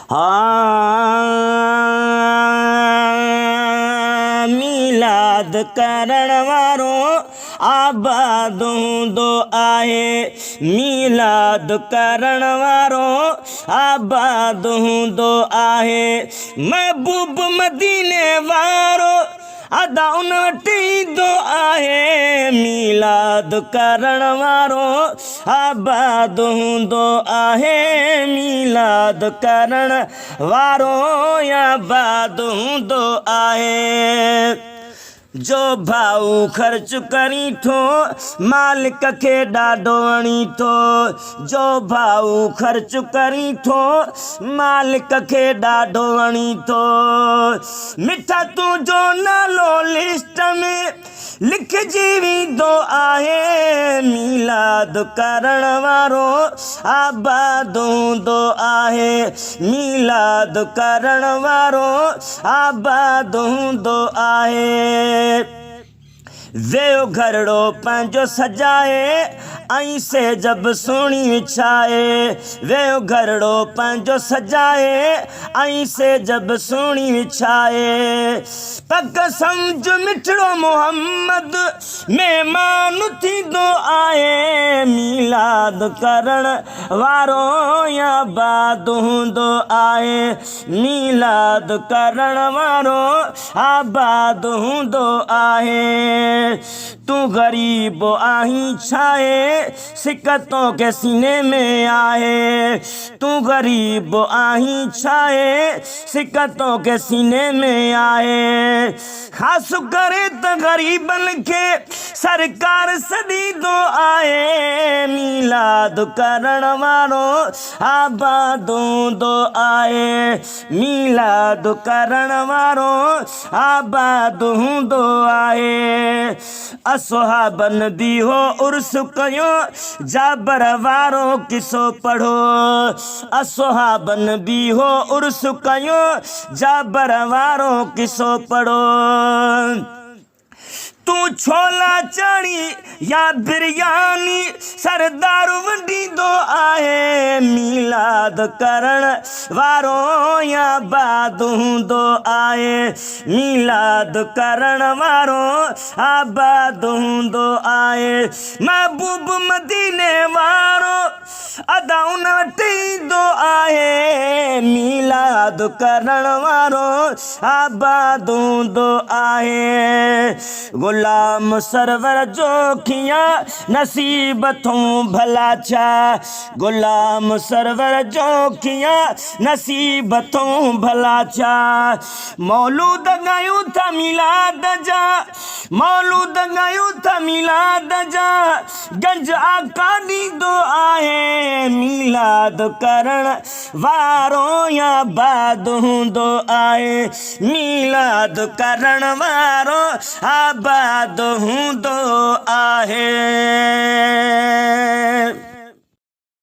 हाँ मीलाद करण वारो आबाद हूंदो आहे। मीलाद करण वारो आबाद हूंदो आहे। महबूब मदीने वारो अदा उन वटि ईंदो आहे। मीलाद करण वारो आबाद हूंदो आहे। मीलाद करण वारो आबाद हूंदो आहे। जो भाऊ ख़र्च करी थो मालिक खे ॾाढो वणी थो। जो भाऊ ख़र्च करी थो मालिक खे ॾाढो वणी थो। मिठा तुंहिंजो नालो लिस्ट में लिखजी वेंदो आहे। मीलाद करण वारो आबाद हूंदो आहे। मीलाद करण वारो आबाद हूंदो आहे। वेयो घरड़ो पंहिंजो सजाए ऐं सेज बि सुहिणी विछाए। वेयो घरड़ो पंहिंजो सजाए ऐं सेज बि सुहिणी विछाए। पक सम्झ मिठड़ो मोहम्मद महिमान थींदो आहे। मीलाद करण वारो आबाद हूंदो आहे। मीलाद करण वारो आबाद हूंदो आहे। तूं ग़रीब आहीं छाए सिकतों के सीने में आहे। तूं ग़रीब आहीं छाए सिकतों के सीने में आहे। ख़ासि करे त ग़रीबनि खे सरकार सॾींदो आहे। मीलाद करण वारो आबाद हूंदो आहे। मीलाद करण वारो आबाद हूंदो आहे। असहाबन भी हो उर्स कयो जाबर वारो किसो पढ़ो। असहाबन भी हो उर्स कयो जाबर वारो किसो पढ़ो। तू छोला चाणी या बिरयानी सरदार वंडींदो आहे। मीलाद करण वारो आबाद हूंदो आहे। मीलाद करण वारो आबाद हूंदो आहे। महबूब मदीने वारो अदा उन वटि ईंदो आहे। मीलाद करण वारो आबाद हूंदो आहे। गुलाम सरवर जो खिया नसीब थूं भला छा। गुलाम सरवर जो खिया नसीब थूं भला छा। मौलूद ॻायूं था मीलाद जा। मौलूद ॻायूं था मीलाद जा। गंज आका ॾींदो आहे। मीलाद करण वारो आबाद हूंदो आहे। मीलाद करण वारो आबाद हूंदो आहे।